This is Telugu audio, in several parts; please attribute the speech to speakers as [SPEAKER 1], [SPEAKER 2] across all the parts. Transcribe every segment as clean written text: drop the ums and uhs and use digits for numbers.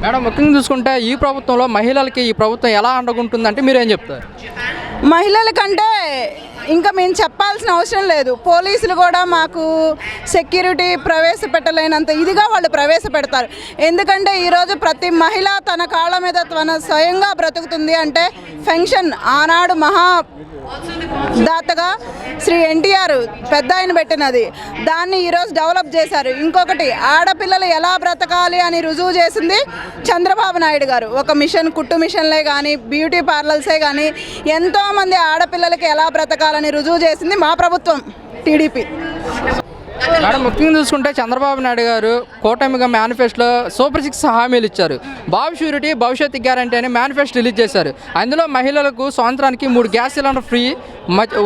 [SPEAKER 1] మేడం ముఖ్యంగా చూసుకుంటే ఈ ప్రభుత్వంలో మహిళలకి ఈ ప్రభుత్వం ఎలా అండగుంటుందంటే మీరేం చెప్తారు?
[SPEAKER 2] మహిళలకంటే ఇంకా మేము చెప్పాల్సిన అవసరం లేదు. పోలీసులు కూడా మాకు సెక్యూరిటీ ప్రవేశపెట్టలేనంత ఇదిగా వాళ్ళు ప్రవేశపెడతారు. ఎందుకంటే ఈరోజు ప్రతి మహిళ తన కాళ్ళ మీద తన స్వయంగా బ్రతుకుతుంది అంటే ఫెన్షన్ ఆనాడు మహా దాతగా శ్రీ ఎన్టీఆర్ పెద్ద ఆయన పెట్టినది. దాన్ని ఈరోజు డెవలప్ చేశారు. ఇంకొకటి ఆడపిల్లలు ఎలా బ్రతకాలి అని రుజువు చేసింది చంద్రబాబు నాయుడు గారు. ఒక మిషన్ కుట్టు మిషన్లే కానీ బ్యూటీ పార్లర్సే కానీ ఎంతోమంది ఆడపిల్లలకి ఎలా బ్రతకాలని రుజువు చేసింది మా ప్రభుత్వం టీడీపీ.
[SPEAKER 1] మేడం ముఖ్యంగా చూసుకుంటే చంద్రబాబు నాయుడు గారు కూటమిగా మేనిఫెస్టోలో సూపర్ 6 హామీలు ఇచ్చారు. బాబు షూరిటీ భవిష్యత్తు గ్యారంటీ అని మేనిఫెస్టో రిలీజ్ చేశారు. అందులో మహిళలకు సంవత్సరానికి 3 గ్యాస్ సిలిండర్ ఫ్రీ,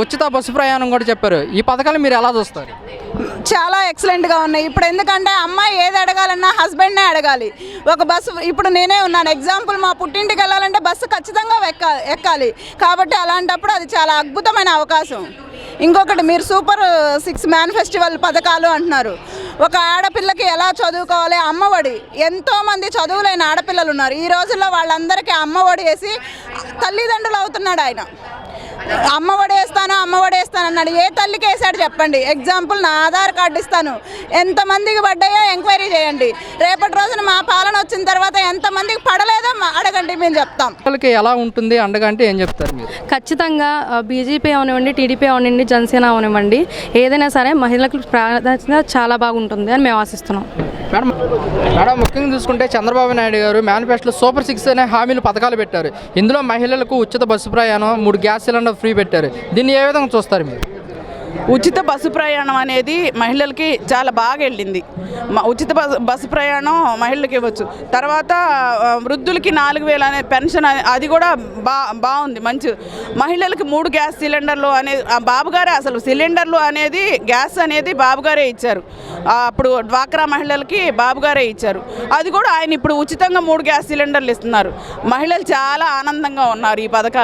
[SPEAKER 1] ఉచిత బస్సు ప్రయాణం కూడా చెప్పారు. ఈ పథకాలు మీరు ఎలా చూస్తారు?
[SPEAKER 2] చాలా ఎక్సలెంట్గా ఉన్నాయి. ఇప్పుడు ఎందుకంటే అమ్మాయి ఏది అడగాలన్నా హస్బెండ్నే అడగాలి. ఒక బస్సు ఇప్పుడు నేనే ఉన్నాను ఎగ్జాంపుల్, మా పుట్టింటికి వెళ్ళాలంటే బస్సు ఖచ్చితంగా ఎక్కాలి. కాబట్టి అలాంటప్పుడు అది చాలా అద్భుతమైన అవకాశం. ఇంకొకటి మీరు సూపర్ 6 మేనిఫెస్టివల్ పథకాలు అంటున్నారు. ఒక ఆడపిల్లకి ఎలా చదువుకోవాలి, అమ్మఒడి. ఎంతోమంది చదువులేని ఆడపిల్లలు ఉన్నారు. ఈ రోజుల్లో వాళ్ళందరికీ అమ్మఒడి వేసి తల్లిదండ్రులు అవుతున్నాడు ఆయన. అమ్మఒడి వేస్తాను అన్నాడు. ఏ తల్లికి వేసాడు చెప్పండి? ఎగ్జాంపుల్ నా ఆధార్ కార్డు ఇస్తాను, ఎంతమందికి పడ్డాయో ఎంక్వైరీ చేయండి. రేపటి రోజున మా పాలన వచ్చిన తర్వాత ఎంతమందికి పడలేదో అడగండి, మేము చెప్తాం.
[SPEAKER 1] మహిళలకి ఎలా ఉంటుంది అండగా అంటే ఏం చెప్తారు మీరు?
[SPEAKER 3] ఖచ్చితంగా బీజేపీ అవనివ్వండి, టీడీపీ అవనివ్వండి, జనసేన అవనివ్వండి, ఏదైనా సరే మహిళలకు ప్రాధాన్యత చాలా బాగుంటుంది అని మేము ఆశిస్తున్నాం.
[SPEAKER 1] మేడం ముఖ్యంగా చూసుకుంటే చంద్రబాబు నాయుడు గారు మేనిఫెస్టోలో సూపర్ 6 అనే హామీలు పథకాలు పెట్టారు. ఇందులో మహిళలకు ఉచిత బస్సు ప్రయాణం, 3 గ్యాస్ సిలిండర్ ఫ్రీ పెట్టారు. దీన్ని ఏ విధంగా చూస్తారు మీరు?
[SPEAKER 4] ఉచిత బస్సు ప్రయాణం అనేది మహిళలకి చాలా బాగా వెళ్ళింది. ఉచిత బస్సు ప్రయాణం మహిళలకి ఇవ్వచ్చు. తర్వాత వృద్ధులకి 4000 అనే పెన్షన్, అది కూడా బాగుంది, మంచి. మహిళలకి 3 గ్యాస్ సిలిండర్లు అనేది బాబుగారే, అసలు సిలిండర్లు అనేది గ్యాస్ అనేది బాబుగారే ఇచ్చారు. అప్పుడు డ్వాక్రా మహిళలకి బాబుగారే ఇచ్చారు. అది కూడా ఆయన ఇప్పుడు ఉచితంగా 3 గ్యాస్ సిలిండర్లు ఇస్తున్నారు. మహిళలు చాలా ఆనందంగా ఉన్నారు ఈ పథకాల